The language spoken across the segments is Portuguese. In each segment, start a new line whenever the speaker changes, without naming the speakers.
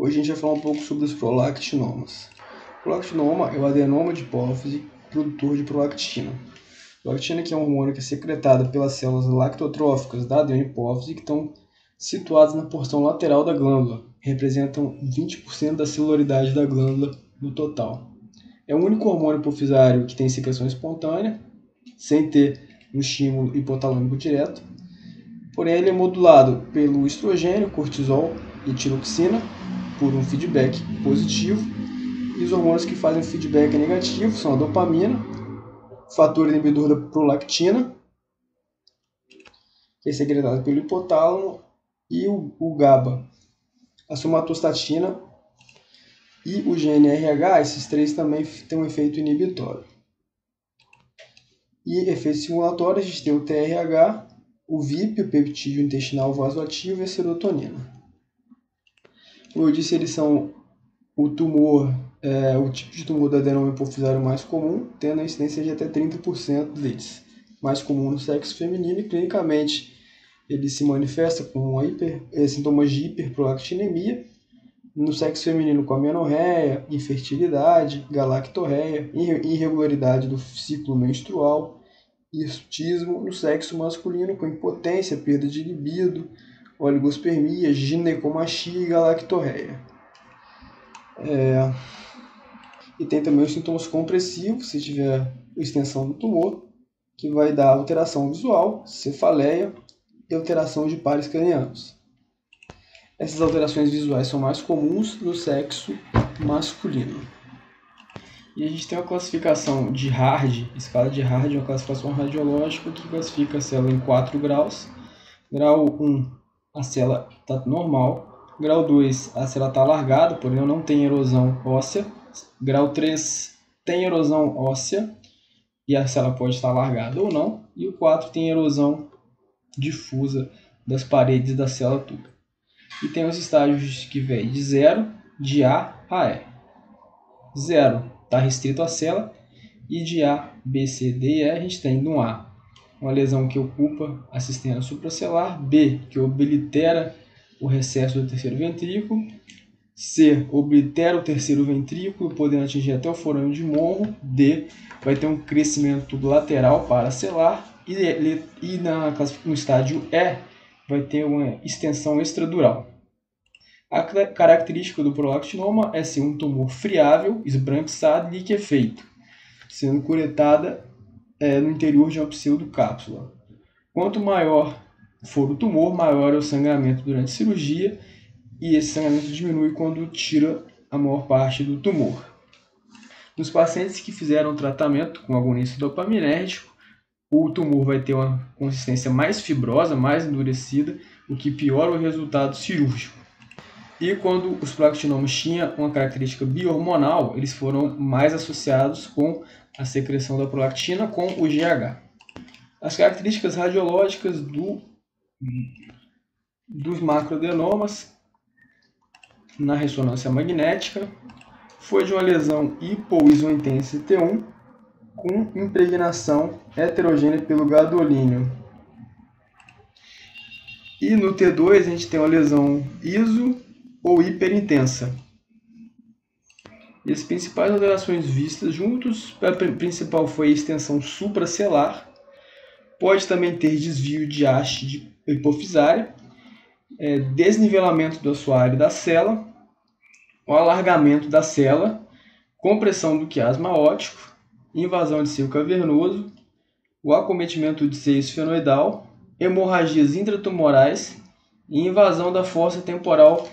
Hoje a gente vai falar um pouco sobre os prolactinomas. O prolactinoma é o adenoma de hipófise produtor de prolactina. Prolactina que é um hormônio que é secretado pelas células lactotróficas da adenopófise que estão situadas na porção lateral da glândula, representam 20% da celularidade da glândula no total. É o único hormônio hipofisário que tem secreção espontânea, sem ter um estímulo hipotalâmico direto. Porém, ele é modulado pelo estrogênio, cortisol e tiroxina por um feedback positivo. E os hormônios que fazem feedback negativo são a dopamina, fator inibidor da prolactina, que é secretado pelo hipotálamo, e o GABA, a somatostatina e o GNRH. Esses três também têm um efeito inibitório. E efeitos simulatórios, a gente tem o TRH, o VIP, o peptídeo intestinal vasoativo, e a serotonina. Como eu disse, eles são o tipo de tumor do adenoma hipofisário mais comum, tendo a incidência de até 30% deles. Mais comum no sexo feminino e clinicamente ele se manifesta com sintomas de hiperprolactinemia, no sexo feminino com amenorreia, infertilidade, galactorreia, irregularidade do ciclo menstrual, hirsutismo, no sexo masculino com impotência, perda de libido, oligospermia, ginecomastia e galactorreia. E tem também os sintomas compressivos, se tiver extensão do tumor, que vai dar alteração visual, cefaleia e alteração de pares cranianos. Essas alterações visuais são mais comuns no sexo masculino. E a gente tem uma classificação de Hard, escala de Hard, uma classificação radiológica que classifica a célula em 4 graus. Grau 1, a célula está normal. Grau 2, a célula está alargada, porém não tem erosão óssea. Grau 3, tem erosão óssea e a célula pode estar alargada ou não. E o 4 tem erosão difusa das paredes da célula tuba. E tem os estágios que vêm de 0, de A a E. 0 está restrito à célula e de A, B, C, D e E a gente tem no A uma lesão que ocupa a cisterna supracelular, B, que oblitera o recesso do terceiro ventrículo, C, oblitera o terceiro ventrículo, podendo atingir até o forame de Monro, D, vai ter um crescimento lateral paracelular e no estágio E, vai ter uma extensão extradural. A característica do prolactinoma é ser um tumor friável, esbranquiçado e liquefeito, sendo curetada no interior de uma pseudocápsula. Quanto maior for o tumor, maior é o sangramento durante a cirurgia, e esse sangramento diminui quando tira a maior parte do tumor. Nos pacientes que fizeram tratamento com agonista dopaminérgico, o tumor vai ter uma consistência mais fibrosa, mais endurecida, o que piora o resultado cirúrgico. E quando os prolactinomas tinham uma característica biohormonal, eles foram mais associados com a secreção da prolactina com o GH. As características radiológicas dos macroadenomas na ressonância magnética foi de uma lesão hipoisointensa T1 com impregnação heterogênea pelo gadolínio. E no T2 a gente tem uma lesão iso ou hiperintensa. E as principais alterações vistas juntos, a principal foi a extensão supracelular, pode também ter desvio de haste hipofisária, desnivelamento do assoalho da célula, o alargamento da célula, compressão do quiasma óptico, invasão de seio cavernoso, o acometimento de seio esfenoidal, hemorragias intratumorais e invasão da fossa temporal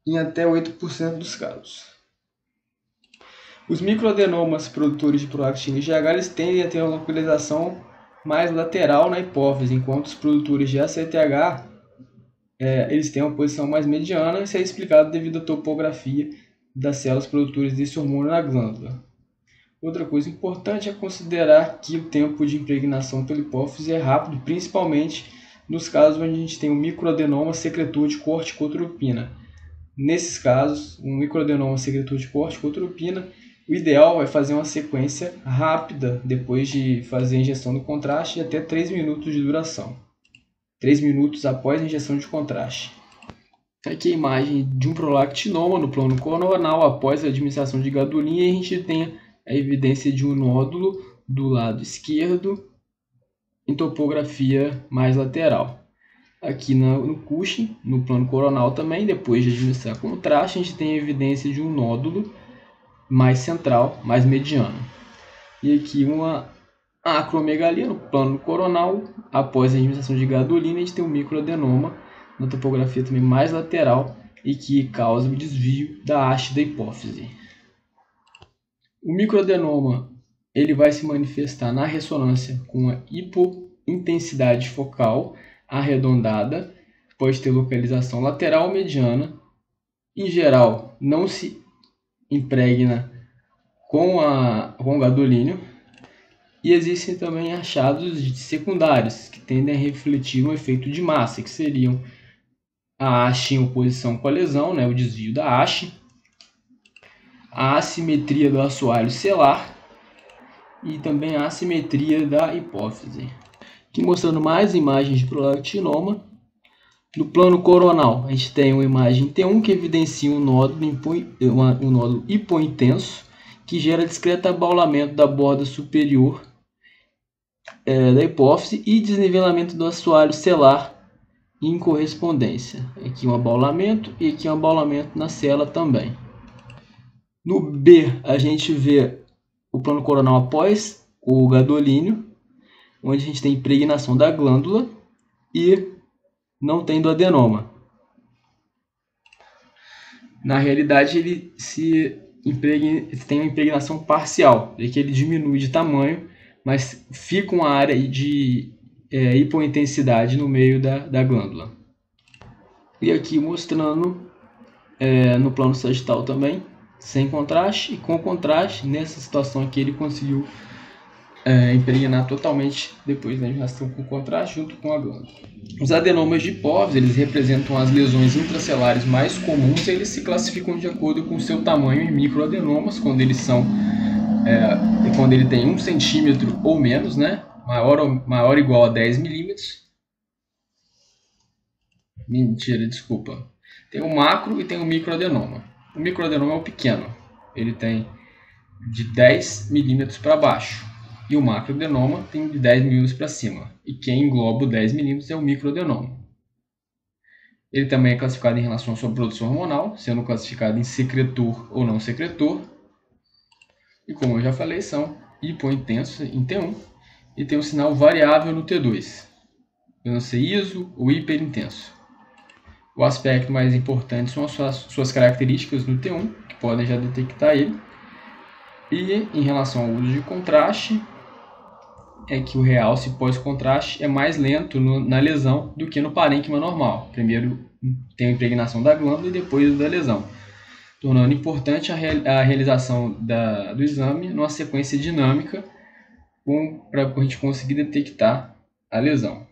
em até 8% dos casos. Os microadenomas produtores de prolactina e GH eles tendem a ter uma localização mais lateral na hipófise, enquanto os produtores de ACTH eles têm uma posição mais mediana. Isso é explicado devido à topografia das células produtoras desse hormônio na glândula. Outra coisa importante é considerar que o tempo de impregnação pela hipófise é rápido, principalmente nos casos onde a gente tem um microadenoma secretor de corticotropina. Nesses casos, um microadenoma secretor de corticotropina, o ideal é fazer uma sequência rápida depois de fazer a injeção do contraste de até 3 minutos de duração. 3 minutos após a injeção de contraste. Aqui a imagem de um prolactinoma no plano coronal após a administração de gadolinha, e a gente tem a evidência de um nódulo do lado esquerdo em topografia mais lateral. Aqui no Cushing, no plano coronal também, depois de administrar contraste, a gente tem a evidência de um nódulo mais central, mais mediano. E aqui uma acromegalia no plano coronal, após a administração de gadolina, a gente tem um microadenoma na topografia também mais lateral e que causa o desvio da haste da hipófise. O microadenoma ele vai se manifestar na ressonância com a hipointensidade focal arredondada, pode ter localização lateral ou mediana. Em geral, não se impregna com o gadolínio. E existem também achados secundários que tendem a refletir um efeito de massa, que seriam a haste em oposição com a lesão, né, o desvio da haste, a assimetria do assoalho celar e também a assimetria da hipófise. Aqui mostrando mais imagens de prolactinoma. No plano coronal, a gente tem uma imagem T1 que evidencia um nódulo hipointenso que gera discreto abaulamento da borda superior da hipófise e desnivelamento do assoalho celar em correspondência. Aqui um abaulamento e aqui um abaulamento na cela também. No B, a gente vê o plano coronal após o gadolínio, onde a gente tem impregnação da glândula e não tem do adenoma. Na realidade, ele tem uma impregnação parcial, que ele diminui de tamanho, mas fica uma área de hipointensidade no meio da glândula. E aqui mostrando no plano sagital também, sem contraste e com contraste. Nessa situação aqui ele conseguiu impregnar totalmente depois da injeção com contraste junto com a glândula. Os adenomas de hipófise, eles representam as lesões intracelares mais comuns e eles se classificam de acordo com o seu tamanho em microadenomas, quando eles são quando ele tem 1 centímetro ou menos, né? maior ou igual a 10 milímetros. Mentira, desculpa. Tem o macro e tem o microadenoma. O microadenoma é o pequeno, ele tem de 10 milímetros para baixo. E o macroadenoma tem de 10 milímetros para cima. E quem engloba o 10 milímetros é o microadenoma. Ele também é classificado em relação à sua produção hormonal, sendo classificado em secretor ou não secretor. E como eu já falei, são hipointensos em T1 e tem um sinal variável no T2, podendo ser iso ou hiperintenso. O aspecto mais importante são as suas características no T1, que podem já detectar ele. E em relação ao uso de contraste, é que o realce pós-contraste é mais lento na lesão do que no parênquima normal. Primeiro tem a impregnação da glândula e depois da lesão, tornando importante a realização do exame numa sequência dinâmica para a gente conseguir detectar a lesão.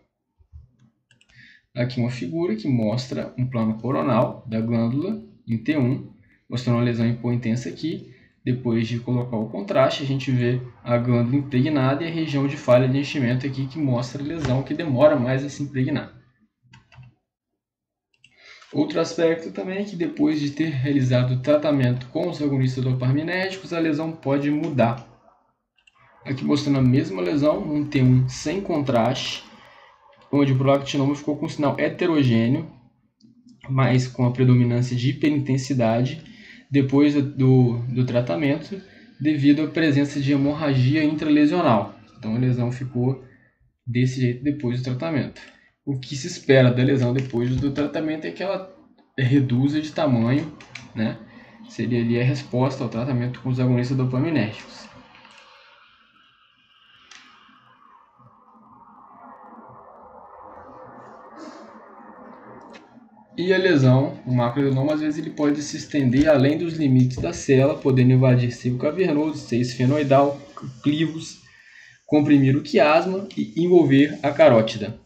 Aqui uma figura que mostra um plano coronal da glândula em T1, mostrando uma lesão hipointensa aqui. Depois de colocar o contraste, a gente vê a glândula impregnada e a região de falha de enchimento aqui que mostra a lesão que demora mais a se impregnar. Outro aspecto também é que depois de ter realizado o tratamento com os agonistas dopaminérgicos, a lesão pode mudar. Aqui mostrando a mesma lesão, um T1 sem contraste, onde o prolactinoma ficou com um sinal heterogêneo, mas com a predominância de hiperintensidade depois do tratamento, devido à presença de hemorragia intralesional. Então a lesão ficou desse jeito depois do tratamento. O que se espera da lesão depois do tratamento é que ela reduza de tamanho, né? Seria ali a resposta ao tratamento com os agonistas dopaminérgicos. E a lesão, o macroadenoma, às vezes ele pode se estender além dos limites da célula, podendo invadir seio cavernoso, seio esfenoidal, clivos, comprimir o quiasma e envolver a carótida.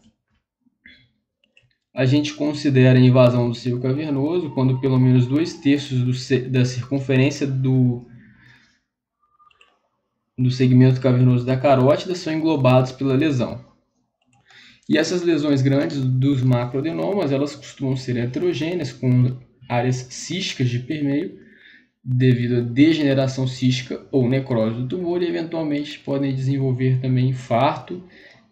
A gente considera a invasão do seio cavernoso quando pelo menos 2/3 da circunferência do segmento cavernoso da carótida são englobados pela lesão. E essas lesões grandes dos macroadenomas, elas costumam ser heterogêneas, com áreas císticas de permeio, devido à degeneração cística ou necrose do tumor, e eventualmente podem desenvolver também infarto,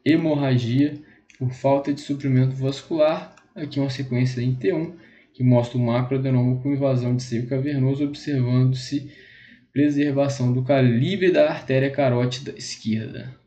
hemorragia, por falta de suprimento vascular. Aqui uma sequência em T1, que mostra o macroadenoma com invasão de seio cavernoso, observando-se preservação do calibre da artéria carótida esquerda.